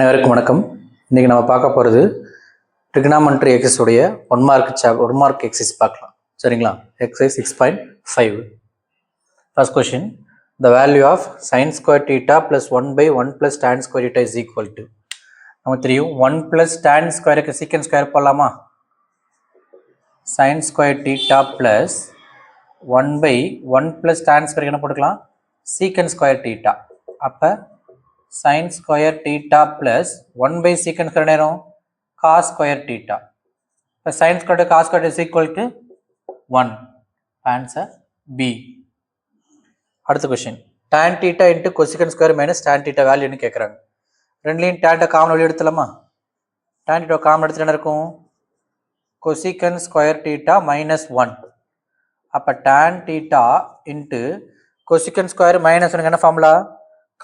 அனைவருக்கும் வணக்கம். இன்றைக்கி நம்ம பார்க்க போகிறது ட்ரிகனாமெட்ரி எக்ஸஸ் உடைய ஒன் மார்க் எக்ஸசைஸ் பார்க்கலாம். சரிங்களா? Exercise 6.5. First question, the value of sine square theta plus 1/1 plus tan square theta is equal to, நமக்கு தெரியும் 1 ப்ளஸ் tan ஸ்கொயருக்கு சீக்கன் ஸ்கொயர் போடலாமா? Sine square theta plus 1/1 plus tan ஸ்கொயருக்கு என்ன போட்டுக்கலாம்? Secant square theta. அப்போ sin square theta plus 1 by secant square நேரம் cos square theta. இப்போ sin square to cos square is equal to 1. Answer B. அடுத்த question, tan theta into cosecant square minus tan theta வேல்யூன்னு கேட்குறாங்க. ரெண்டுலையும் tan common வெளியே எடுத்துலாமா? tan theta common எடுத்துட்டு என்ன இருக்கும்? cosecant square theta minus 1. அப்போ tan theta into cosecant square minus 1 என்ன formula?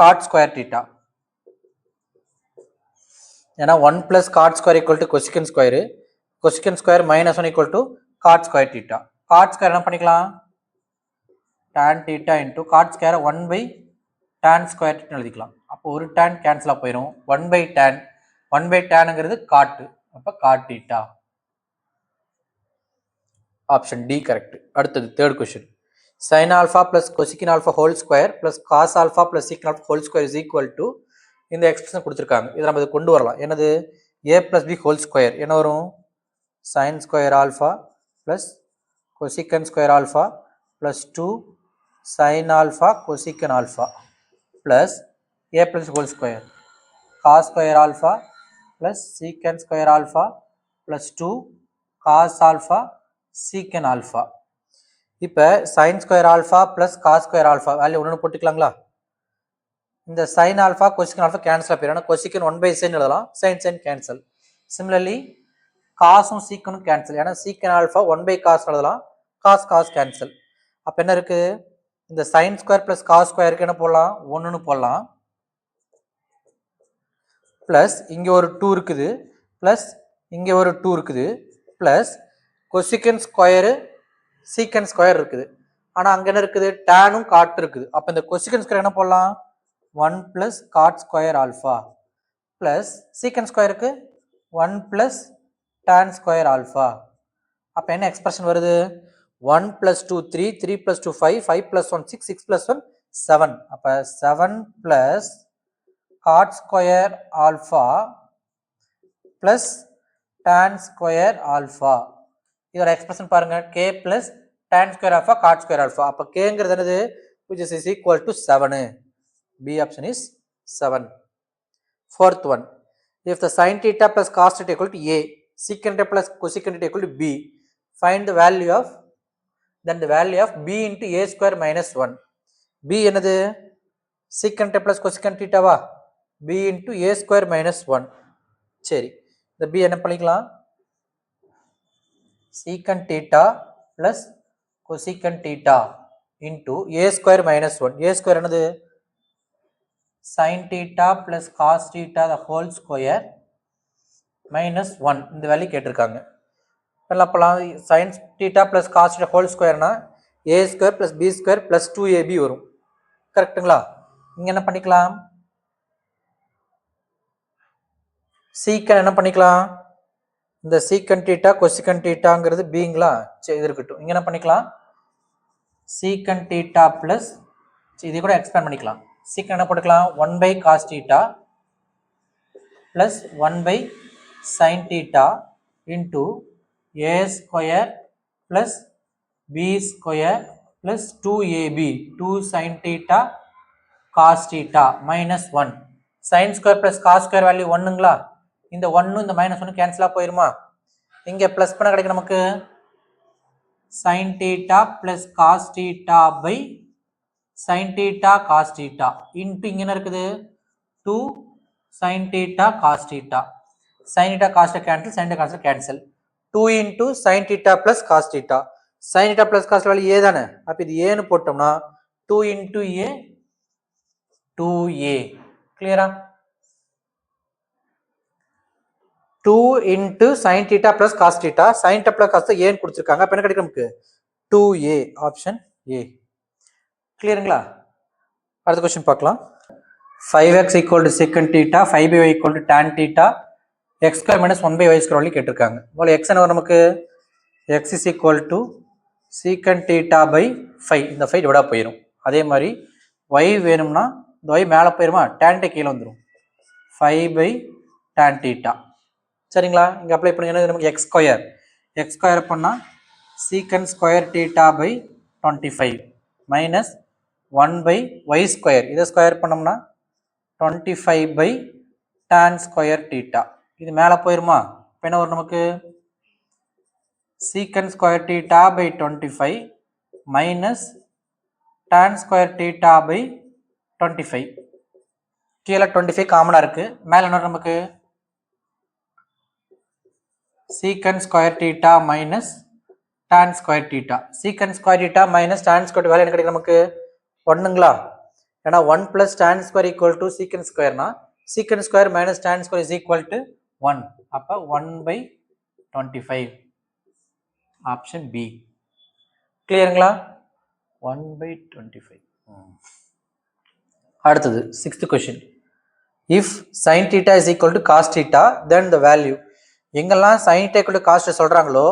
cot square theta. ஏன்னா 1 plus cot square equal to cosecant square, cosecant square minus 1 equal to cot square theta. cot square என்ன பண்ணிக்கலாம்? tan theta into cot square 1 by tan square theta எழுதிக்கலாம். அப்போ ஒரு tan கேன்சலாக போயிடும். 1 by tanங்கிறது cot. அப்போ cot theta. Option D correct. அடுத்தது third question, sin alpha plus cosecant alpha whole square plus cos alpha plus secant alpha whole square is equal to, இந்த expression கொடுத்துருக்காங்க. இதை நம்ம கொண்டு வரலாம். என்னது? a plus b whole square என்ன வரும்? sin square alpha plus cosecant square alpha plus 2 sin alpha cosecant alpha plus a plus whole square cos square alpha plus secant square alpha plus 2 cos alpha secant alpha. இப்போ sin square alpha plus cos square alpha value ஒன்று போட்டுக்கலாங்களா? இந்த sin alpha cosecant alpha cancel ஆகிடும். cosecant 1 by sin எழுதலாம், sin cancel. Similarly காசும் சீக்கனும் cancel. ஏன்னா சீக்கன் alpha 1 by cos எழுதலாம், cos cancel. அப்போ என்ன இருக்கு? இந்த sin ஸ்கொயர் பிளஸ் cos ஸ்கொயருக்கு என்ன போடலாம்? 1ன்னு போடலாம். பிளஸ் இங்கே ஒரு 2 இருக்குது, பிளஸ் இங்கே ஒரு 2 இருக்குது, பிளஸ் cosecant ஸ்கொயரு சீக்கன் ஸ்கொயர் இருக்குது. ஆனால் அங்கே என்ன இருக்குது? டேனும் காட் இருக்குது. அப்போ இந்த cosecant ஸ்கொயர் என்ன போடலாம்? 1 plus cot square alpha plus secant squareக்கு 1 plus tan square alpha. அப்போ என்ன எக்ஸ்பிரஷன் வருது? 1 plus 2 3, 3 plus 2 5, 5 plus 1 6, 6 plus 1 7. அப்போ 7 plus cot square alpha plus tan square alpha. இதோட எக்ஸ்பிரஷன் பாருங்க, k plus tan square alpha cot square alpha. அப்போ kங்கிறது என்னது? which is equal to 7. B option is 7. Fourth one, if the sin theta plus cos theta equal to A, secant theta plus cosecant theta equal to B, find the value of, then the value of B into A square minus 1. B என்னது? secant theta plus cosecant theta வா? B into A square minus 1. சரி, இந்த B என்ன பண்ணிக்கலாம்? secant theta plus cosecant theta into A square minus 1. A square என்னது? sin theta plus cos theta the whole square minus 1. இந்த value கேட்டிருக்காங்க. அப்போலாம் sin theta plus cos theta whole squareனா a square plus b square plus 2ab வரும். கரெக்டுங்களா? இங்கே என்ன பண்ணிக்கலாம்? சீக்கன் என்ன பண்ணிக்கலாம்? இந்த secant theta cosecant thetaங்கிறது bங்களா? சரி, இது இருக்கட்டும். இங்கே என்ன பண்ணிக்கலாம்? secant theta plus, இதை கூட எக்ஸ்பேண்ட் பண்ணிக்கலாம். secant என்ன போட்டுக்கலாம்? 1 by cos theta plus 1 by sin theta into a square plus b square plus 2ab, 2 sin theta cos theta minus 1. sin square plus cos square value 1ங்களா? இந்த 1 இந்த minus 1 கேன்சலாக போயிருமா? இங்கே ப்ளஸ் பண்ண கிடைக்கும் நமக்கு sin theta plus cos theta by sin theta cos theta into இங்கே என்ன இருக்குது? 2 sin theta cos theta. sin theta cos theta cancel, sin theta cos theta cancel. 2 into sin theta plus cos theta. sin theta plus cos theta value a தானே? அப்போ இது a ன்னு போட்டோம்னா 2 into a 2a. கிளியரா? 2 into sin theta plus cos theta, sin theta plus cos theta a ன்னு கொடுத்துருக்காங்க. அப்போ என்ன கிடைக்கும் நமக்கு? 2a. Option a. கிளியருங்களா? அடுத்த கொஸ்டின் பார்க்கலாம். 5x equal to secant theta, 5 by y equal to tan theta, x square minus 1 by y square only கேட்டிருக்காங்க. போல x என்ன வரும் நமக்கு? x is equal to secant theta by 5. இந்த 5 விடா போயிடும். அதே மாதிரி y வேணும்னா இந்த y மேலே போயிருமா, tan theta கீழே வந்துடும். 5 by tan theta. சரிங்களா? இங்கே அப்ளை பண்ணுங்க. நமக்கு x ஸ்கொயர் பண்ணால் secant square theta by 25 minus 1 by y square. இதை ஸ்கொயர் பண்ணோம்னா 25 by tan square theta. இது மேலே போயிருமா? இப்போ என்ன வரும் நமக்கு? secant square theta by 25 minus tan square theta by 25. கீழே 25 காமனாக இருக்குது. மேலே என்ன நமக்கு? secant square theta minus tan square theta. secant square theta minus tan square வேலை என்ன கிடைக்கும் நமக்கு? ஒன்றுங்களா? ஏன்னா 1 plus tan square equal to secant square னா secant square minus tan square is equal to 1. அப்போ 1 by 25. Option B. கிளியருங்களா? 1 by 25. அடுத்தது 6th question. If sin theta is equal to cos theta, then the value. எங்கெல்லாம் sin theta equal to cos theta சொல்கிறாங்களோ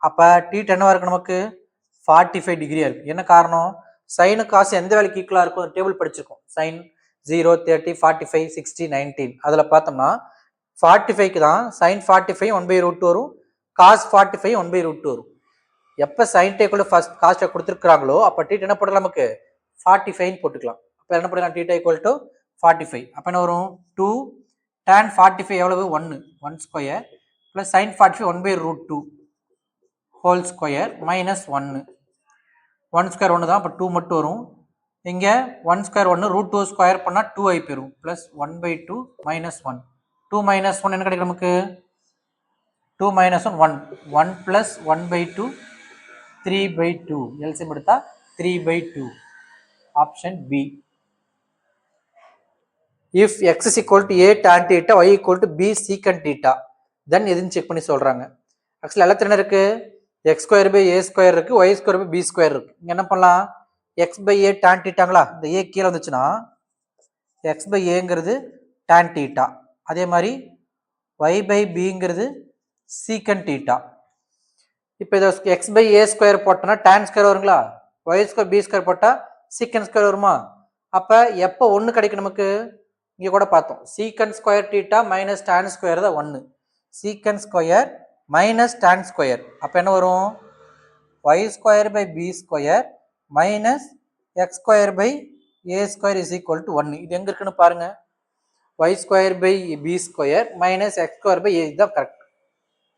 அப்போ theta என்னவா இருக்கு நமக்கு? 45 டிகிரியாக இருக்குது. என்ன காரணம்? சைனு காசு எந்த வேலைக்கு ஈக்குவலாக இருக்கும்? டேபிள் படிச்சிருக்கோம். சைன் 0, 30, 45, 60, 19. அதில் பார்த்தோம்னா 45க்கு தான் சைன் 45 1/√2 வரும், காஸ் 45 1/√2 வரும். எப்போ சைன் டேக்குள்ள ஃபர்ஸ்ட் காஸ்ட்டை கொடுத்துருக்குறாங்களோ அப்போ டீட் என்ன போடலாம்? நமக்கு 45 போட்டுக்கலாம். அப்போ என்ன போடலாம்? Theta equal to 45. அப்போ என்ன வரும்? 2 tan 45 எவ்வளவு? 1 square plus sine 45 1/√2 whole square minus 1 square 1 தான். அப்போ 2 மட்டும் வரும். இங்கே 1 ஸ்கொயர் 1 √2 ஸ்கொயர் பண்ணால் 2 ஆகி போயிடும். Plus 1/2 minus 1. 2 மைனஸ் 1 என்ன கிடைக்கும் நமக்கு? 2 மைனஸ் 1 1 ப்ளஸ் 1/2 3/2. எல்சிஎம் எடுத்தா 3/2. Option B. If X is equal to A tan theta, Y equal to B secant theta, then எதுன்னு செக் பண்ணி சொல்கிறாங்க. ஆக்சுவலி எல்லாத்துல என்ன இருக்குது? X square by A square இருக்குது, Y square by B square இருக்குது. இங்கே என்ன பண்ணலாம்? எக்ஸ் பை ஏ டான் தீட்டாங்களா? இந்த ஏ கீழே வந்துச்சுன்னா எக்ஸ் பை ஏங்கிறது டான் தீட்டா, அதே மாதிரி ஒய் பை பிங்கிறது சீக்கன் தீட்டா. இப்போ இதை எக்ஸ் பை ஏ ஸ்கொயர் போட்டோன்னா டான் ஸ்கொயர் வருங்களா? ஒய் ஸ்கொயர் பி ஸ்கொயர் போட்டால் சீக்கன் ஸ்கொயர் வருமா? அப்போ எப்போ 1 கிடைக்கும் நமக்கு? இங்கே கூட பார்த்தோம். சீக்கன் square theta minus Don square தான் 1. சீக்கன் ஸ்கொயர் மைனஸ் டான் ஸ்கொயர் அப்போ என்ன வரும்? Y square by B square minus X square by A square is equal to 1. இது எங்கே இருக்குன்னு பாருங்க. Y square by B square minus X square by A, இதுதான் கரெக்ட்.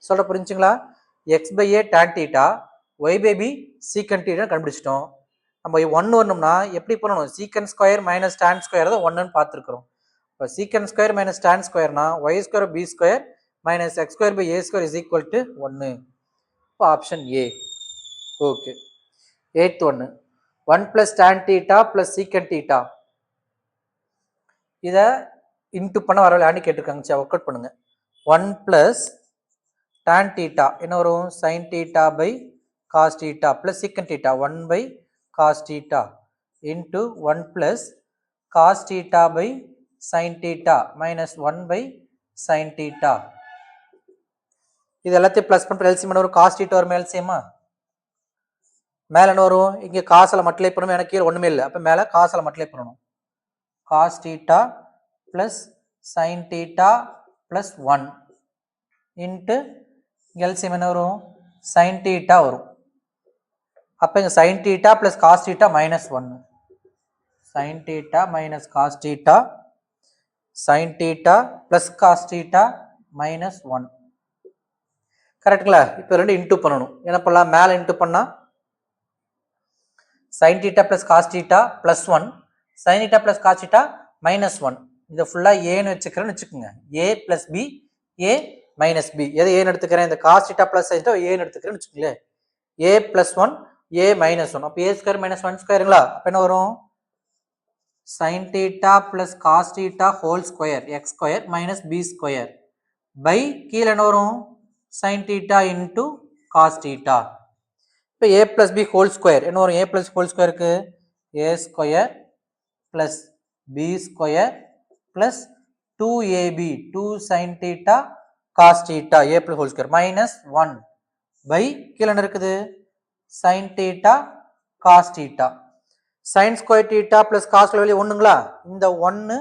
சொல்ல புரிஞ்சுங்களா? X by A tan theta, Y by B secant theta கண்டுபிடிச்சிட்டோம். நம்ம 1 வரணும்னா எப்படி பண்ணணும்? சீக்கன் ஸ்கொயர் மைனஸ் டான் ஸ்கொயர் தான் 1ன்னு பார்த்துருக்குறோம். இப்போ சீக்கன் ஸ்கொயர் மைனஸ் டான் ஸ்கொயர்னா Y square B square minus X square by A square is equal to 1. இப்போ ஆப்ஷன் ஏ. ஓகே. 8th ஒன்று 1 + tan theta plus secant theta, இதை இன்ட்டு பண்ண வரலான்னு கேட்டிருக்காங்க. சரி, ஒர்க் அவுட் பண்ணுங்க. 1 + tan தீட்டா என்ன வரும்? sin theta by cos theta plus secant theta 1 by cos theta into 1 + cos theta by sin theta minus 1 by sin theta. இது எல்லாத்தையும் ப்ளஸ் பண்ணுற எல்சிஎம் என்ன வரும்? காஸ் தீட்டா வரும் எல்சிஎம்மா. மேலே என்ன வரும்? இங்கே காசில் மல்டிப்ளை பண்ணணும். எனக்கு கீழே ஒன்றுமே இல்லை. அப்போ மேலே காசில் மல்டிப்ளை பண்ணணும். Cos theta plus sine theta plus 1 into LCM என்ன வரும்? சைன் தீட்டா வரும். அப்போ இங்கே sine theta plus cos theta minus 1. Sine theta minus cos theta, sine theta plus cos theta minus 1. கரெக்டுங்களா? இப்போ 2 இன்ட்டு பண்ணணும். என்ன பண்ணலாம்? மேலே இன்ட்டு பண்ணால் sin theta plus cos theta plus 1, sin theta plus cos theta minus 1. இதை ஃபுல்லாக ஏன்னு வச்சுக்கிறேன்னு வச்சுக்கோங்க. a plus b, a minus b. எதை ஏன்னு எடுத்துக்கிறேன்? இந்த cos theta plus sin theta ஏன்னு எடுத்துக்கிறேன்னு வச்சுக்கோங்களேன். a plus 1, a minus 1. அப்போ a ஸ்கொயர் மைனஸ் 1 ஸ்கொயருங்களா? அப்போ என்ன வரும்? sin theta plus cos theta whole square X square minus B square by கீழே என்ன வரும்? sin theta into cos theta. இப்போ a + b ஹோல் ஸ்கொயர் என்ன வரும்? a + ஹோல் ஸ்கொயருக்கு a square plus B square plus 2ab 2 sin theta cos theta a plus whole square minus 1 by கீழே என்ன இருக்குது sin theta cos theta sin square theta plus cos வெளியே ஒண்ணுங்களா இந்த 1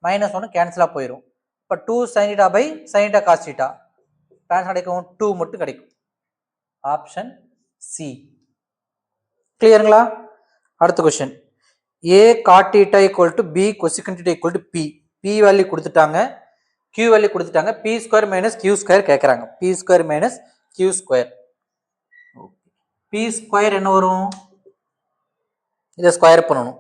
minus 1 கேன்சலா போயிடும் இப்போ 2 sin theta by sin theta cos theta dance கிடைக்கும் 2 மட்டும் கிடைக்கும் ஆப்ஷன் சி கிளியருங்களா அடுத்த question a cot theta equal to b cosecant theta equal to p p value கொடுத்துட்டாங்க q value கொடுத்துட்டாங்க p square minus q square கேக்குறாங்க p square minus q square p square என்ன வரும் இதை ஸ்கொயர் பண்ணணும்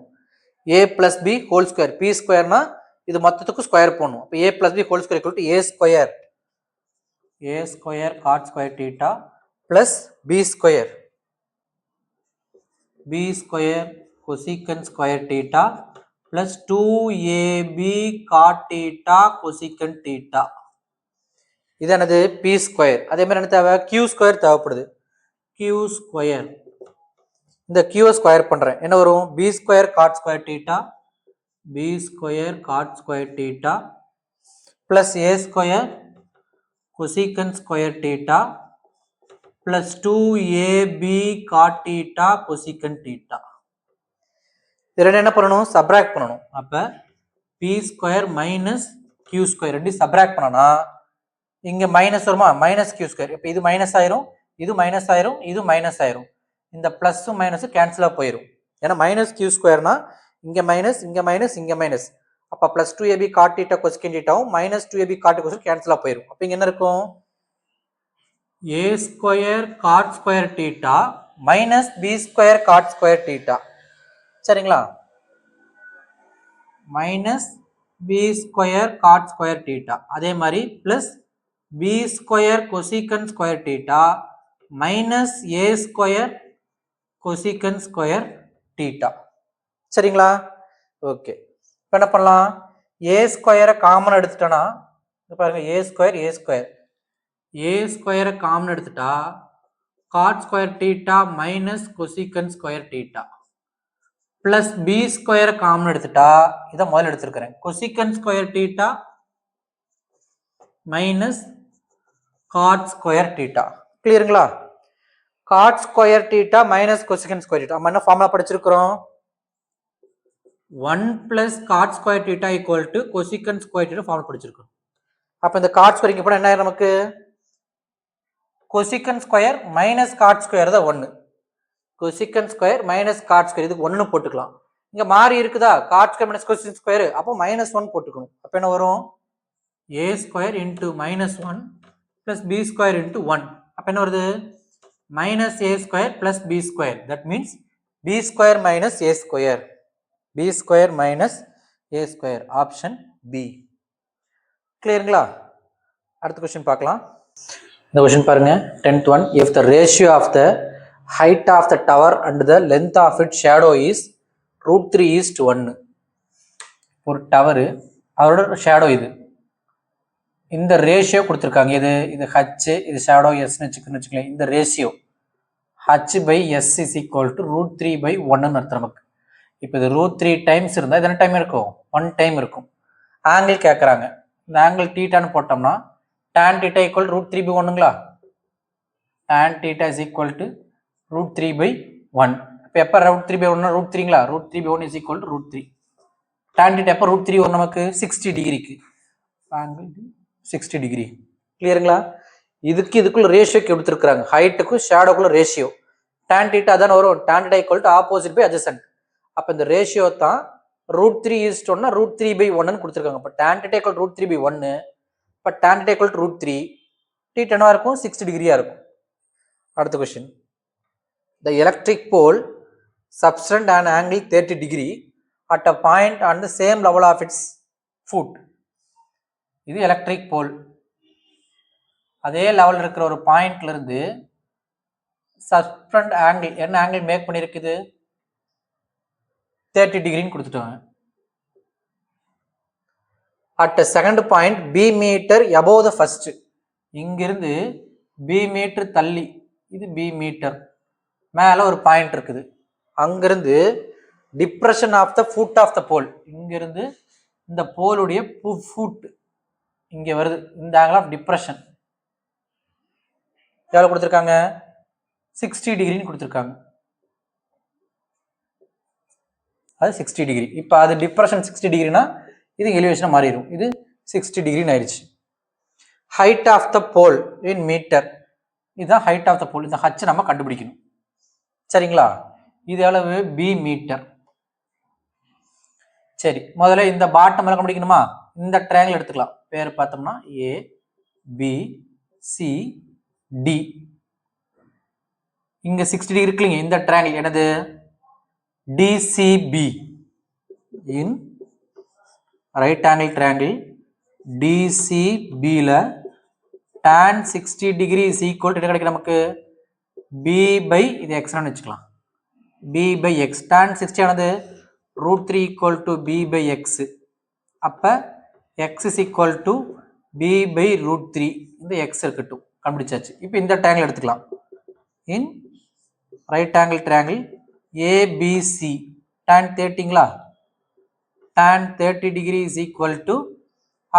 a plus b whole square p ஸ்கொயர்னா இது மொத்தத்துக்கு square பண்ணணும் அப்போ a plus b whole square equal to a square cot square theta plus b square cosecant square theta plus 2ab cot theta cosecant theta இது என்னது p square அதே மாதிரி என்ன தேவை q ஸ்கொயர் தேவைப்படுது q ஸ்கொயர் இந்த q ஸ்கொயர் பண்றேன் என்ன வரும் b square cot square theta b square cot square theta plus a square cosecant square theta plus 2ab cot theta cosecant theta இதில் என்ன பண்ணணும் சப்ராக்ட் பண்ணணும் அப்போ p square minus q square ரெண்டு சப்ராக்ட் பண்ணனா இங்கே மைனஸ் வருமா மைனஸ் q ஸ்கொயர் இப்போ இது மைனஸ் ஆயிரும் இது மைனஸ் ஆயிரும் இது மைனஸ் ஆயிரும் இந்த ப்ளஸ்ஸும் மைனஸும் கேன்சலாக போயிடும் ஏன்னா மைனஸ் q ஸ்கொயர்னா இங்கே மைனஸ் இங்கே மைனஸ் இங்கே மைனஸ் அப்போ plus 2ab cot theta cosecant thetaவும் minus 2ab cot theta cosecant கேன்சலாக போயிடும் அப்போ இங்கே என்ன இருக்கும் a square cot square theta minus b square cot square theta சரிங்களா minus b square cot square theta அதே மாதிரி plus b square cosecant square theta minus a square cosecant square theta சரிங்களா ஓகே இப்போ என்ன பண்ணலாம் a ஸ்கொயரை common எடுத்துட்டோன்னா பாருங்க a ஸ்கொயரை காமன் எடுத்துட்டா cot square theta minus cosecant square theta plus b square common எடுத்துட்டா இதை முதல்ல எடுத்துருக்கிறேன் cosecant square theta minus cot square theta கிளியருங்களா cot square theta minus cosecant square theta நம்ம என்ன ஃபார்முலா படிச்சிருக்கிறோம் 1 plus cot square theta equal to cosecant square theta formula படிச்சிருக்கோம் அப்போ இந்த cot ஸ்கொயர் இங்கே போனால் என்ன ஆயிரும் நமக்கு cosecant square minus cot square தான் 1 cosecant square minus cot square இதுக்கு 1 போட்டுக்கலாம் இங்க மாறி இருக்குதா cot square minus cosecant square அப்போ -1 போட்டுக்கணும் அப்போ என்ன வரும் a square into -1 plus b square into 1 அப்போ என்ன வருது minus a square plus b square that means b square minus a square b square minus a square option b கிளியருங்களா அடுத்த question பார்க்கலாம் இந்த क्वेश्चन பாருங்க 10th one if the ratio of the height of the tower and the length of its shadow is √3:1 ஒரு tower அதோட shadow இது இந்த ratio கொடுத்துருக்காங்க இது h இது ஷேடோ s வச்சுக்கலாம் இந்த ratio h by s is equal to √3/1 அர்த்தம் நமக்கு இப்போ இது √3 டைம்ஸ் இருந்தால் இது என்ன டைம் இருக்கும் 1 டைம் இருக்கும் ஆங்கிள் கேட்குறாங்க இந்த ஆங்கிள் தீட்டான்னு போட்டோம்னா tan theta equal to √3/1ங்களா tan theta is equal to √3/1 இப்போ எப்போ √3/1 √3ங்களா √3/1 is equal to √3 tan theta எப்போ √3 வரும் நமக்கு 60 டிகிரிக்கு ஆங்கிள் 60 டிகிரி கிளியருங்களா இதுக்குள்ள ரேஷியோக்கு எடுத்துருக்காங்க ஹைட்டுக்கும் ஷேடோக்குள்ள ரேஷியோ tan theta தானே வரும் tan theta equal to opposite by adjacent அப்போ இந்த ரேஷியோ தான் √3:1 √3/1 கொடுத்துருக்காங்க இப்போ tan theta equal to √3/1 இப்போ tan theta equal to √3 theta என்னவா இருக்கும் 60 டிகிரியா இருக்கும் அடுத்த question the electric pole subtend an angle 30 degree at a point on the same level of its foot இது எலக்ட்ரிக் போல் அதே லெவல் இருக்கிற ஒரு பாயிண்ட்ல இருந்து சஸ்பெண்ட் ஆங்கிள் என்ன ஆங்கிள் மேக் பண்ணிருக்குது 30 டிகிரின்னு கொடுத்துட்டாங்க at a second point b meter above the first இங்கிருந்து b metre தள்ளி இது b மீட்டர் மேலே ஒரு பாயிண்ட் இருக்குது அங்கிருந்து depression of the foot of the pole இங்கிருந்து இந்த போலுடைய ஃபுட் இங்க வருது. இந்த ஆங்கிள் ஆஃப் டிப்ரெஷன் எவ்வளவு கொடுத்துருக்காங்க? 60 டிகிரின்னு கொடுத்துருக்காங்க. அது 60 டிகிரி. இப்போ அது டிப்ரெஷன் 60 டிகிரினா இது எலிவேஷன் மாறிடும். இது 60 டிகிரின்னு ஆயிடுச்சு. Height of the pole in metre, இதுதான் ஹைட் ஆஃப் த போல். இந்த ஹச் நம்ம கண்டுபிடிக்கணும். சரிங்களா? இது எவ்வளவு? P metre. சரி, முதல்ல இந்த பாட்டம் எல்லாம் கண்டுபிடிக்கணுமா? இந்த ட்ரையாங்கிள் எடுத்துக்கலாம். பேர் பார்த்தோம்னா ஏ பி சி டி. இங்க 60 டிகிரி இருக்குல்லைங்க, இந்த ட்ரையாங்கிள் என்னது? DCB in right angle triangle. DCB ல tan 60 degree is equal to என்ன கிடைக்கும் நமக்கு? B by இது x னு வச்சுக்கலாம். B by x. tan 60 ஆனது √3 equal to B by x. அப்ப x is equal to B by √3. இந்த x இருக்கட்டும், கண்டுபிடிச்சாச்சு. இப்போ இந்த ட்ரையாங்கிள் எடுத்துக்கலாம். in right angle triangle ABC tan 30ங்களா? tan 30 degree is equal to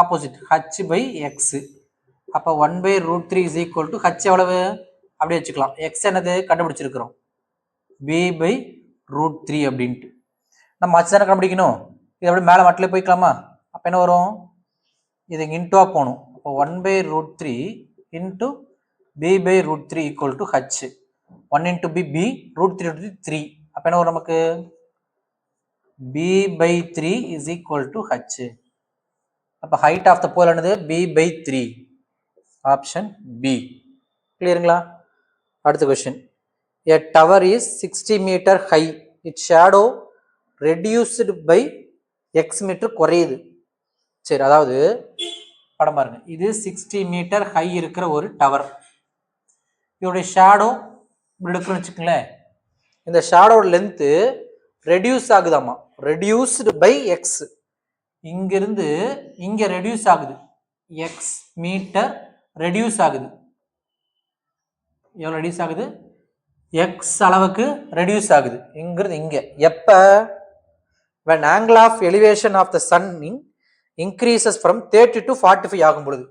opposite h by x. அப்போ 1 by √3 is equal to h எவ்வளவு? அப்படியே வச்சுக்கலாம். x என்னது கண்டுபிடிச்சிருக்கிறோம், b by √3 அப்படின்ட்டு. நம்ம h தானே கண்டுபிடிக்கணும். இது அப்படியே மேலே மட்டிலே போய்க்கலாமா? அப்போ என்ன வரும்? இது இன்டூவாக போகணும். அப்போ 1 by √3 into b by √3 equal to h. 1 into b, √3 3. அப்போ என்ன வரும் நமக்கு? b by 3 is equal to h. அப்போ height of the pole என்னது? b by 3. Option b. கிளியருங்களா? அடுத்த question. A tower is 60 meter high. Its shadow reduced by x meter குறையுது. சரி, அதாவது படம் பாருங்க. இது 60 மீட்டர் ஹை இருக்கிற ஒரு டவர். இதோடைய ஷேடோ எடுக்கணும்னு வச்சுக்கோங்களேன். இந்த ஷேடோ லென்த்து ரெடியூஸ் ஆகுதாமா, ரெடியூஸ்டு பை எக்ஸ். இங்கிருந்து இங்க ரெடியூஸ் ஆகுது, எக்ஸ் மீட்டர் ரெடியூஸ் ஆகுது. எவ்வளவு ரெடியூஸ் ஆகுது? எக்ஸ் அளவுக்கு ரெடியூஸ் ஆகுது இங்கிருந்து இங்க. எப்ப? when angle of elevation of the sun increases from 30 to 45 ஆகும் பொழுது.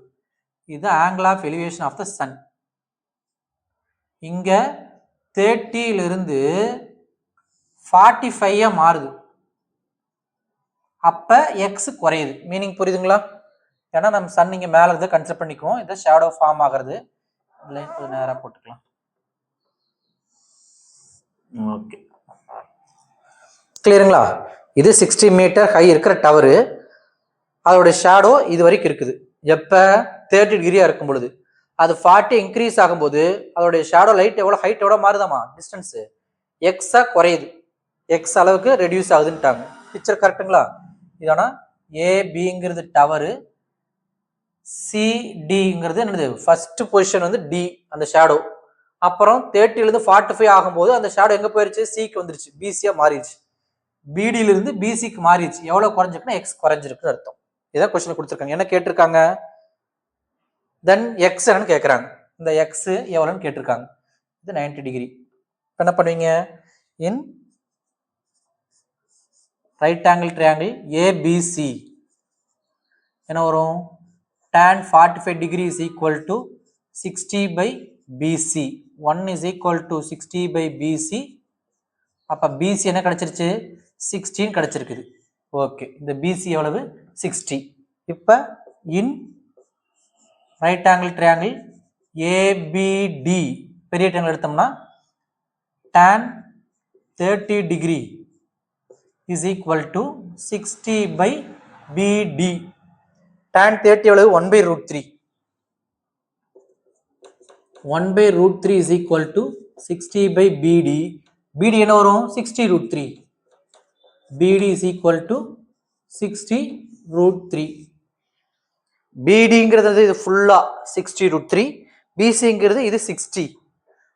இது angle of elevation of the sun. இங்க 30 இருந்து 45 மாறுது. அப்ப எக்ஸ் குறையுது. மீனிங் புரியுதுங்களா? ஏன்னா நம்ம சன் இங்க மேல இருந்து கன்சிடர் பண்ணிக்குவோம். இது ஷேடோ ஃபார்ம் ஆகிறது. கொஞ்சம் நேரா போட்டுக்கலாம். ஓகே, கிளியருங்களா? இது 60 மீட்டர் ஹை இருக்கிற டவரு. அதோட ஷேடோ இது வரைக்கும் இருக்குது. எப்ப? 30 டிகிரியா இருக்கும் பொழுது. அது 40 இன்க்ரீஸ் ஆகும்போது அதோடைய ஷேடோ லைட் எவ்வளோ, ஹைட் எவ்வளோ மாறுதாமா, டிஸ்டன்ஸ் எக்ஸா குறையுது, எக்ஸ் அளவுக்கு ரெடியூஸ் ஆகுதுன்ட்டாங்க. பிக்சர் கரெக்டுங்களா? இதானா ஏபிங்கிறது டவரு, சிடிங்கிறது என்னது ஃபர்ஸ்ட் பொசிஷன் வந்து டி அந்த ஷேடோ. அப்புறம் 30லேருந்து 45 ஆகும்போது அந்த ஷேடோ எங்க போயிருச்சு? சிக்கு வந்துருச்சு, பிசியா மாறிடுச்சு. பிடியிலிருந்து பிசிக்கு மாறிடுச்சு. எவ்வளவு குறைஞ்சிருக்குன்னா எக்ஸ் குறைஞ்சிருக்குன்னு அர்த்தம். இதான் கொஸ்டின் கொடுத்துருக்காங்க. என்ன கேட்டிருக்காங்க? தென் எக்ஸ் என்னன்னு கேட்குறாங்க. இந்த எக்ஸ் எவ்வளோன்னு கேட்டிருக்காங்க. இது 90 டிகிரி. என்ன பண்ணுவீங்க? இன் ரைட் ஆங்கிள் ட்ரையாங்கிள் ஏபிசி என்ன வரும்? tan 45 degree is equal to 60 by BC. 1 is equal to 60 by BC. அப்ப BC என்ன கிடைச்சிருச்சு? 16 கிடைச்சிருக்குது. ஓகே, இந்த BC எவ்வளவு? 60. இப்ப இன் ரைட் ஆங்கிள் ட்ரையாங்கிள் ABD பெரிய ட்ரையாங்கிள் எடுத்தோம்னா tan 30 degree is equal to 60 by BD. tan 30 எவ்வளவு? 1 by √3. 1 by √3 is equal to 60 by BD. BD என்ன வரும்? 60 √3. BD is equal to 60 √3. BDங்கிறது இது ஃபுல்லா 60 √3, BCங்கிறது இது 60.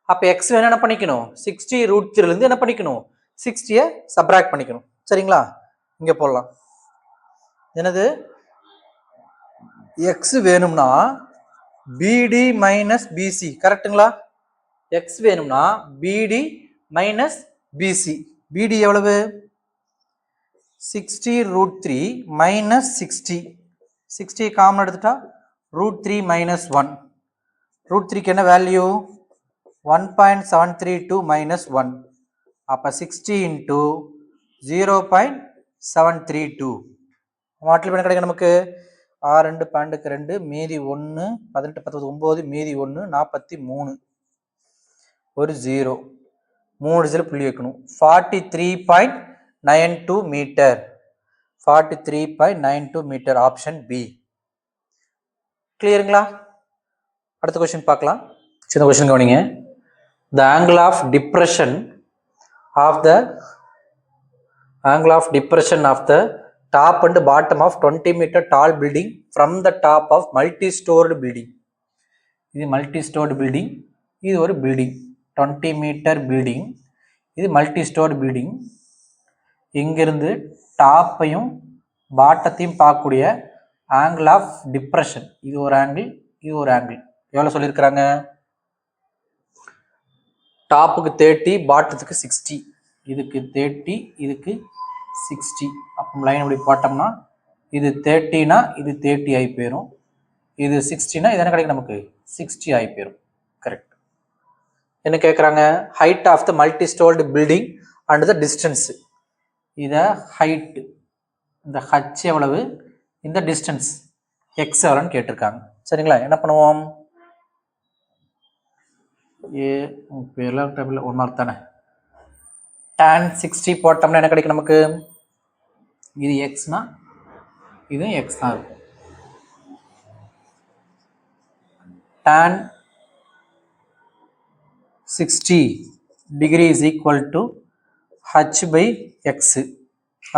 அப்ப எக்ஸ் என்ன பண்ணிக்கணும்? 60 √3 இருந்து என்ன பண்ணிக்கணும்? 60யை சப்ராக்ட் பண்ணிக்கணும். சரிங்களா? இங்க போடலாம். என்னது? எக்ஸ் வேணும்னா பிடி மைனஸ் பிசி, கரெக்டுங்களா? எக்ஸ் வேணும்னா பிடி மைனஸ் பிசி. பிடி எவ்வளவு? 60 root 3 minus 60. 60 காமன் எடுத்துட்டா root 3 minus 1. root 3 என்ன வேல்யூ 1.732 minus 1. அப்ப 60 into 0.732. மாற்றல் பண்ண கிடைக்கும் நமக்கு 6 2 2 மீதி 1 18 19 9 மீதி 1 43 ஒரு 0 3 0 புள்ளி வைக்கணும் 43.92 மீட்டர் 43.92 மீட்டர் ஆப்ஷன் பி கிளியருங்களா அடுத்த क्वेश्चन பார்க்கலாம் சின்ன क्वेश्चन கவனிங்க the angle of depression of the top and bottom of 20 meter tall building from the top of multi-stored building இது multi-stored building இது ஒரு building 20 meter building இது multi-stored building இங்கிருந்து டாப்பையும் பாட்டத்தையும் பார்க்கக்கூடிய angle of depression இது ஒரு angle இது ஒரு angle எவ்வளவு சொல்லியிருக்கிறாங்க டாப்புக்கு 30 பாட்டத்துக்கு 60 இதுக்கு 30 இதுக்கு 60 அப்போ லைன் இப்படி போட்டோம்னா இது 30னா இது 30 ஆகி போயிடும் இது 60னா இது என்ன கிடைக்கும் நமக்கு 60 ஆகி போயிடும் கரெக்ட் என்ன கேட்குறாங்க height of the multi storeyed building and the distance இதை ஹைட்டு இந்த ஹச் எவ்வளவு இந்த டிஸ்டன்ஸ் எக்ஸ் எவ்வளோன்னு கேட்டிருக்காங்க சரிங்களா என்ன பண்ணுவோம் பேர்லாம் டேபிள் 1 மார்க் தானே tan 60 போட்டோம்னா என்ன கிடைக்கும் நமக்கு இது எக்ஸ்னா இது எக்ஸ் தான் இருக்கும் tan 60 degree is equal to h by x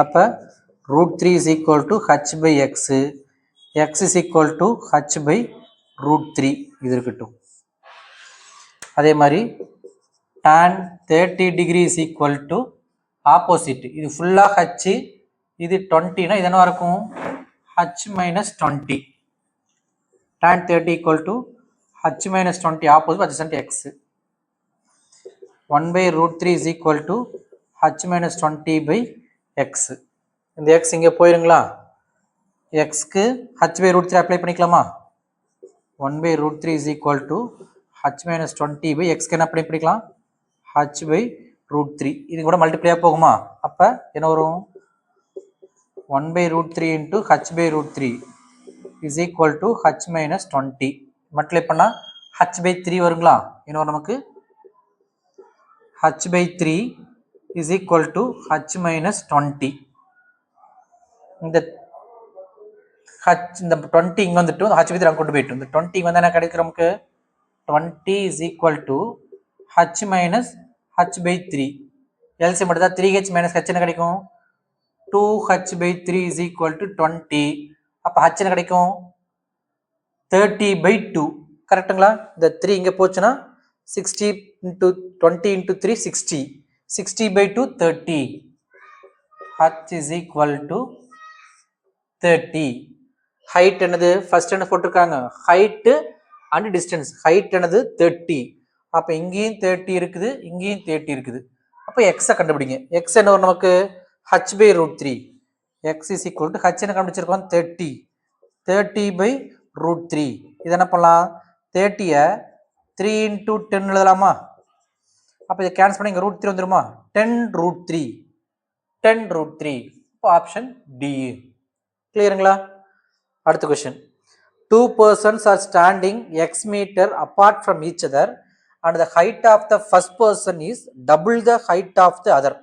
அப்போ √3 is equal to h by x x is equal to h by √3 இது இருக்கட்டும் அதே மாதிரி tan 30 degree is equal to opposite இது ஃபுல்லாக h இது 20னா இது என்ன இருக்கும் h minus 20 tan 30 equal to h minus 20 opposite adjacent x 1 by √3 is equal to h minus 20 by x இந்த x இங்கே போயிருங்களா xக்கு h by √3 அப்ளை பண்ணிக்கலாமா 1 by √3 is equal to h minus 20 by x என்ன apply பண்ணிக்கலாம் h by √3 இது கூட multiply போகுமா அப்போ என்ன வரும் 1 by √3 into h by √3 is equal to h minus 20 multiply பண்ணால் h by 3 வருங்களா என்ன நமக்கு h by 3 is equal to h minus 20 இந்த h இந்த 20 இங்கே வந்துட்டு h by 3 அங்கே கொண்டு போயிட்டு இந்த 20 வந்து என்ன கிடைக்கும் நமக்கு 20 is equal to h minus h by 3 LCM மட்டும் தான் 3h minus h என்ன கிடைக்கும் 2h by 3 is equal to 20 அப்போ h என்ன கிடைக்கும் 30 by 2 கரெக்டுங்களா இந்த 3 இங்கே போச்சுன்னா 60 into 20 into 3 60 60 by 2 30 h is equal to 30 height என்னது ஃபர்ஸ்ட் என்ன போட்டிருக்காங்க ஹைட்டு அண்ட் டிஸ்டன்ஸ் ஹைட் என்னது 30 அப்போ இங்கேயும் 30 இருக்குது இங்கேயும் 30 இருக்குது அப்போ எக்ஸை கண்டுபிடிங்க எக்ஸ் என்ன வரும் நமக்கு h by √3 x is equal to h என்ன கண்டுபிடிச்சிருக்கோம் 30 30 by √3 இது என்ன பண்ணலாம் 30யை 3 into 10 எழுதலாமா அப்போ இதை கேன்சல் பண்ணி இங்கே √3 வந்துருமா 10 √3 இப்போ ஆப்ஷன் டி கிளியருங்களா அடுத்த question 2 persons are standing x meter apart from each other and the height of the first person is double the height of the other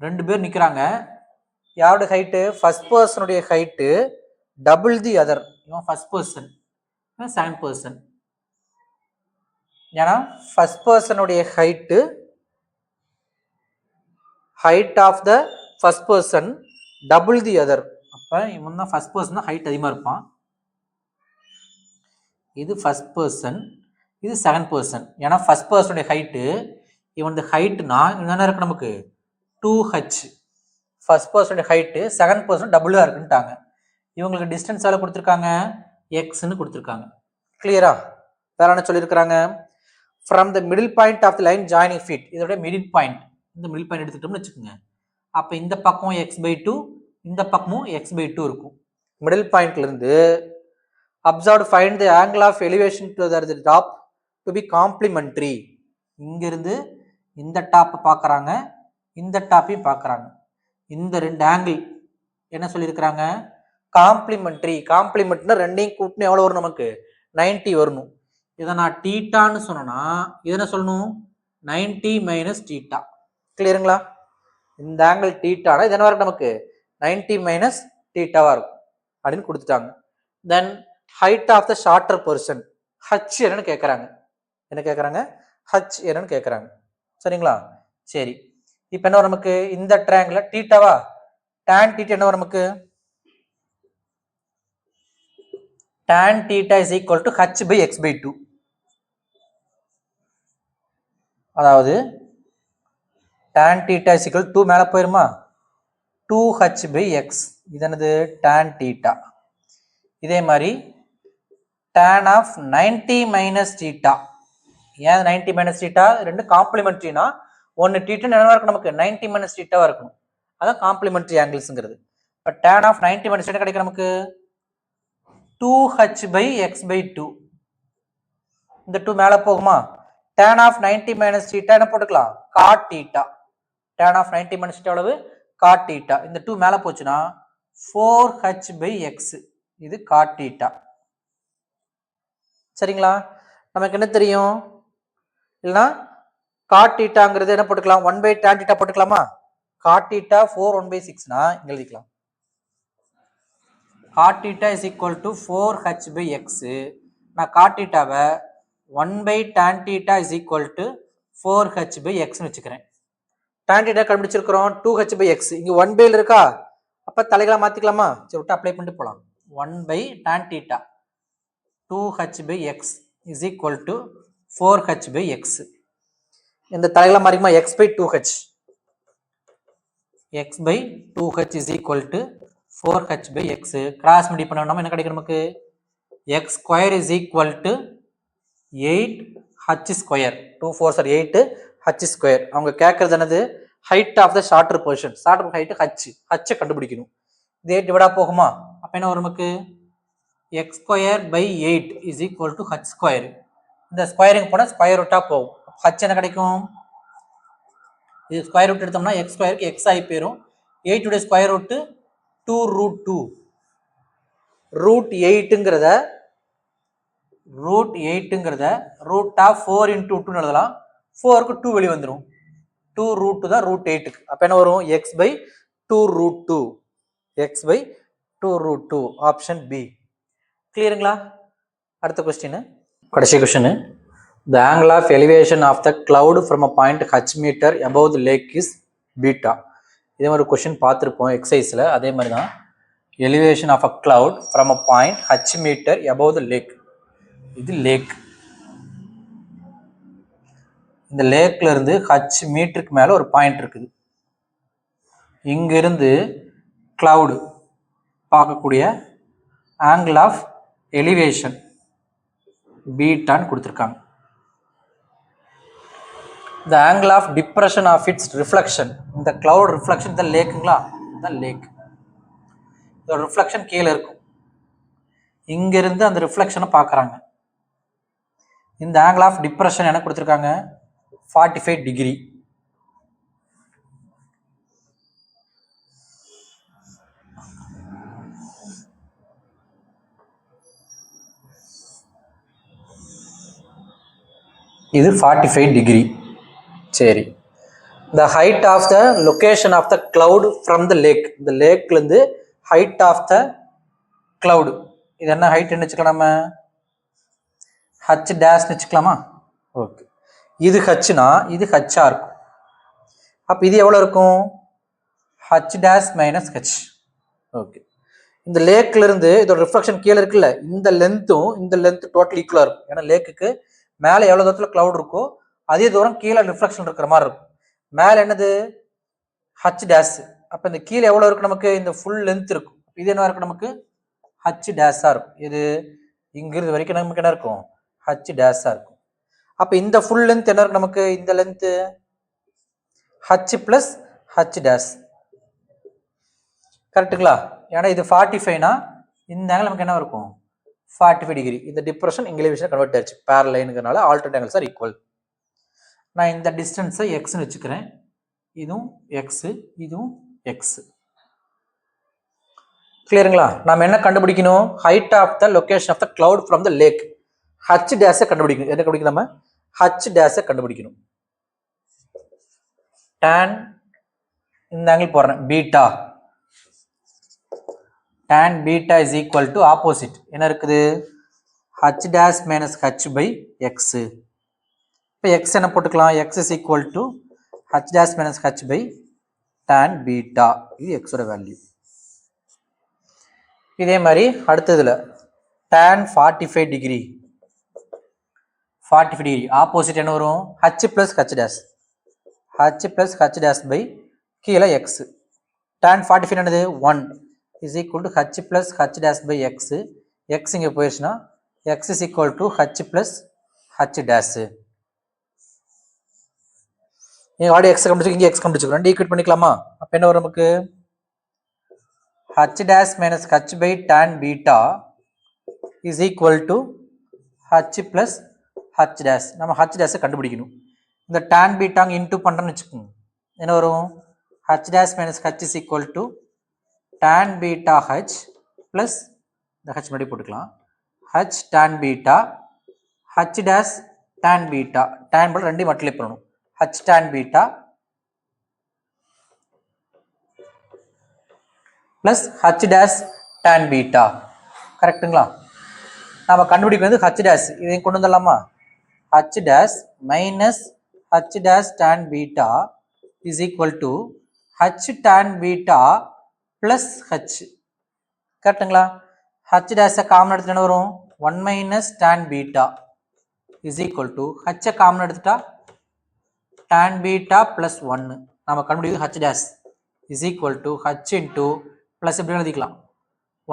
ரெண்டு பேர் நிற்கிறாங்க யாரோட ஹைட்டு ஃபர்ஸ்ட் பர்சனுடைய ஹைட்டு டபுள் தி அதர் இவன் first person second person ஏன்னா first பர்சனுடைய height height of the first person double the other அப்போ இவன் தான் ஃபர்ஸ்ட் பர்சன் தான் ஹைட் அதிகமாக இருப்பான் இது ஃபர்ஸ்ட் பர்சன் இது செகண்ட் பர்சன் ஏன்னா ஃபர்ஸ்ட் பர்சனுடைய ஹைட்டு இவனது ஹைட்டுனா என்னென்ன இருக்கு நமக்கு 2h ஃபர்ஸ்ட் பர்சனுடைய ஹைட்டு செகண்ட் பர்சன் டபுளாக இருக்குன்ட்டாங்க இவங்களுக்கு டிஸ்டன்ஸ் எவ்வளோ கொடுத்துருக்காங்க எக்ஸ்ன்னு கொடுத்துருக்காங்க கிளியரா வேற என்ன சொல்லியிருக்கிறாங்க from the middle point of the line joining feet இதோட மிடில் பாயிண்ட் இந்த மிடில் பாயிண்ட் எடுத்துட்டோம்னு வச்சுக்கோங்க அப்போ இந்த பக்கம் x/2 இந்த பக்கமும் x/2 இருக்கும். மிடில் பாயிண்ட்ல இருந்து observed find the angle of elevation to the top to be complementary. இங்கிருந்து இந்த டாப் பார்க்குறாங்க, இந்த டாப்பையும் பார்க்குறாங்க. இந்த ரெண்டு ஆங்கிள் என்ன சொல்லியிருக்கிறாங்க? காம்ப்ளிமெண்ட்ரி. காம்ப்ளிமெண்ட்னா ரெண்டையும் கூட்டினா எவ்வளோ வரும்? நமக்கு 90 வரணும். இதை நான் டீட்டான்னு சொன்னேன்னா இது என்ன சொல்லணும்? 90 மைனஸ் டீட்டா. கிளியருங்களா? இந்த ஆங்கிள் டீட்டானா இது என்ன வரும்? நமக்கு 90 மைனஸ் டீட்டாவாக இருக்கும் அப்படின்னு கொடுத்துட்டாங்க. Then height of the shorter person h என்னன்னு கேட்குறாங்க. என்ன கேட்குறாங்க? ஹச் என்னன்னு கேட்குறாங்க. சரிங்களா? சரி, இப்போ என்ன வரும் நமக்கு? இந்த ட்ரையாங்கிள் டீட்டாவா? டான் டீட்டா என்ன வரும் நமக்கு? tan theta is equal to h by x/2. அதாவது tan theta is equal to 2 மேலே போயிருமா? 2h by x. இது என்னது? tan theta. இதே மாதிரி tan of 90 minus theta. ஏன் 90 minus theta? ரெண்டு காம்ப்ளிமெண்ட்ரினா ஒன்று theta என்ன இருக்கும்? நமக்கு 90 minus theta இருக்கணும். அதான் காம்ப்ளிமெண்ட்ரி ஆங்கிள்ஸ்ங்கிறது. இப்போ tan of 90 minus theta கிடைக்கும் நமக்கு 2h by x/2. இந்த 2 மேலே போகுமா? tan of 90 minus theta என்ன போட்டுக்கலாம்? cot theta. tan of 90 minus theta எவ்வளவு? cot theta. இந்த 2 மேலே போச்சுன்னா 4h by x. இது cot theta. சரிங்களா? நமக்கு என்ன தெரியும்? இல்லைன்னா cot thetaங்கிறது என்ன போட்டுக்கலாம்? 1 by tan theta போட்டுக்கலாமா? cot theta 4 1 by 6னா இங்க எழுதிக்கலாம். cot theta is equal to 4h by x. நான் cot thetaவை 1 by tan theta is equal to 4h by x னு வச்சுக்கிறேன். tan theta கண்டுபிடிச்சிருக்கிறோம் 2h by x. இங்க 1 by இருக்கா? அப்ப தலைகளா மாத்திக்கலாமா? சரி, விட்டு அப்ளை பண்ணிட்டு போலாம். 1 by tan theta 2h by x is equal to 4h by x. இந்த தலைகளா மாறிக்குமா? x by 2h. x by 2h is equal to 4h by x. Cross multiply பண்ணோம்னா என்ன கிடைக்கும் நமக்கு? x square is equal to 8h square. 2 4s are 8h square. அவங்க கேட்கறது என்னது? Height of the shorter position. Shorter height h. h கண்டுபிடிக்கணும். இது 8 டிவைடா போகுமா? அப்ப என்ன வரும் நமக்கு? x square by 8 is equal to h square. இந்த ஸ்கொயரிங் போனா ஸ்கொயர் ரூட்டா போகும். h என்ன கிடைக்கும்? இது ஸ்கொயர் ரூட் எடுத்தோம்னா x ஸ்கொயருக்கு x ஆகி போயிடும். 8 உடைய ஸ்கொயர் ரூட் 2√2. ரூட் 8ங்கிறத ரூட் ஆஃப் 4 into 2 எழுதலாம். 4க்கு 2 வெளியே வந்துடும். 2√2 தான் ரூட் 8க்கு. அப்ப என்ன வரும்? x by 2√2. x by 2√2. Option B. கிளியருங்களா? அடுத்த கொஸ்டின், கடைசி question. The angle of elevation of the cloud from a point h meter above the lake is beta. இதே மாதிரி கொஸ்டின் பார்த்துருப்போம் எக்ஸசைஸில். அதே மாதிரி தான் elevation of a cloud from a point h meter above the lake. இது லேக். இந்த லேக்ல இருந்து h மீட்டருக்கு மேலே ஒரு பாயிண்ட் இருக்குது. இங்கிருந்து கிளவுடு பார்க்கக்கூடிய ஆங்கிள் ஆஃப் எலிவேஷன் பீட்டான்னு கொடுத்துருக்காங்க. the angle of depression of its reflection. இந்த cloud reflection இந்த லேக்குங்களா? இந்த லேக். இதோட ரிஃப்ளெக்ஷன் கீழே இருக்கும். இங்கிருந்து அந்த ரிஃப்ளெக்ஷனை பார்க்குறாங்க. இந்த ஆங்கிள் ஆஃப் டிப்ரெஷன் என்ன கொடுத்துருக்காங்க? 45 டிகிரி. இது 45 டிகிரி. சரி, the height of the location of the cloud from the lake. இந்த லேக்லேருந்து height of the cloud, இது என்ன ஹைட்னு வச்சுக்கலாம்? நம்ம h டேஷ்னு வச்சுக்கலாமா? ஓகே, இது ஹச்னா இது ஹச்சா இருக்கும். அப்போ இது எவ்வளோ இருக்கும்? h dash minus H. Okay, இந்த லேக்லேருந்து இதோட ரிஃப்ளெக்ஷன் கீழே இருக்குல்ல, இந்த லென்த்தும் இந்த லென்த் டோட்டல் ஈக்குவலாக இருக்கும். ஏன்னா லேக்குக்கு மேலே எவ்வளோ தூரத்தில் கிளவுட் இருக்கோ அதே தூரம் கீழே ரிஃப்ளெக்ஷன் இருக்கிற மாதிரி இருக்கும். மேலே என்னது? H dash. அப்போ இந்த கீழே எவ்வளோ இருக்கும்? நமக்கு இந்த ஃபுல் லென்த் இருக்கும். இது என்ன இருக்கும்? நமக்கு ஹச் டேஷாக இருக்கும். இது இங்கிருந்து வரைக்கும் நமக்கு என்ன இருக்கும்? ஹச் டேஷாக இருக்கும். அப்போ இந்த ஃபுல் லென்த் என்ன இருக்கும்? நமக்கு இந்த length H plus H dash. கரெக்டுங்களா? ஏன்னா இது 45னா இந்த ஆங்கிள் நமக்கு என்ன இருக்கும் 45 டிகிரி. இந்த டிப்ரெஷன் இங்கிலீஷில் கன்வெர்ட் ஆயிடுச்சு. பேரல் லைனுங்கிறனால ஆல்டர்னேட் ஆங்கிள்ஸ் ஆர் ஈக்குவல். நான் இந்த டிஸ்டன்ஸை எக்ஸ்ன்னு வச்சுக்கிறேன். இதுவும் எக்ஸு, இதுவும் எக்ஸு. கிளியருங்களா? நம்ம என்ன கண்டுபிடிக்கணும்? Height of the location of the cloud from the lake. H டேஸை கண்டுபிடிக்கணும். என்ன கண்டுபிடிக்கணும்? நம்ம ஹச் டேஸை கண்டுபிடிக்கணும். டான் இந்த ஆங்கிள் போடுறேன் beta. tan beta is equal to opposite என்ன இருக்குது h dash minus h by x. இப்போ x என்ன போட்டுக்கலாம்? x is equal to h dash minus h by tan beta. இது x ஓட வேல்யூ. இதே மாதிரி அடுத்ததுல tan 45 டிகிரி 45 டிகிரி ஆப்போசிட் என்ன வரும்? h plus h dash h plus h dash by கீழே x. tan 45 என்னது 1 is equal to h plus h dash by x. x இங்கே போயிடுச்சுன்னா x is equal to h plus h dash. நீங்கள் already x கண்டுபிடிச்சு இங்கே x கண்டுபிடிச்சிக்கிறோம். ரெண்டு equate பண்ணிக்கலாமா? அப்போ என்ன வரும் நமக்கு? h dash minus h by tan beta is equal to h plus h dash. நம்ம h dash கண்டுபிடிக்கணும். இந்த tan beta அங்கே இன்டூ பண்ணுறோன்னு வச்சுக்கோங்க. என்ன வரும்? h dash minus h is equal to tan beta h plus இந்த h மறுபடியும் போட்டுக்கலாம் h tan beta h dash tan beta tan போல ரெண்டையும் மல்டிப்ளை பண்ணணும் h tan beta plus h dash tan beta. கரெக்ட்டுங்களா? நாம கண்டுபிடிக்கிறது h dash. இதையும் கொண்டு வந்துடலாமா? h dash minus h dash tan beta is equal to h tan beta plus h. கரெக்டுங்களா? h dash காமன் எடுத்துட்டு என்ன வரும்? 1 minus tan beta is equal to h common எடுத்துட்டா tan beta plus 1. நம்ம கண்டுபிடிக்கிறது h dash is equal to h into plus எப்படி எழுதிக்கலாம்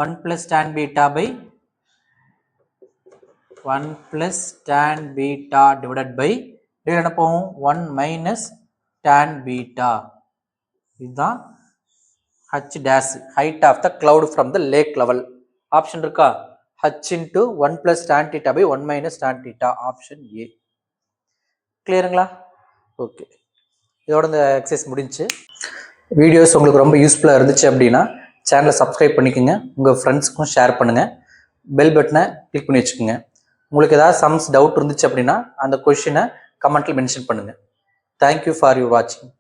1 plus tan beta by 1 plus tan beta divided by என்ன போகும் 1 minus tan beta. இதுதான் h dash height of the cloud from the lake level. Option இருக்கா? h into 1 plus tan theta by 1 minus tan theta. Option A. கிளியருங்களா? Okay, இதோட இந்த exercise முடிஞ்சு. Videos உங்களுக்கு ரொம்ப யூஸ்ஃபுல்லாக இருந்துச்சு அப்படின்னா சேனலை சப்ஸ்கிரைப் பண்ணிக்கோங்க. உங்கள் ஃப்ரெண்ட்ஸுக்கும் ஷேர் பண்ணுங்கள். பெல் பட்டனை கிளிக் பண்ணி வச்சுக்கோங்க. உங்களுக்கு ஏதாவது சம்ஸ் டவுட் இருந்துச்சு அப்படின்னா அந்த கொஷினை கமெண்ட்டில் மென்ஷன் பண்ணுங்கள். தேங்க்யூ ஃபார் யூர் வாட்சிங்.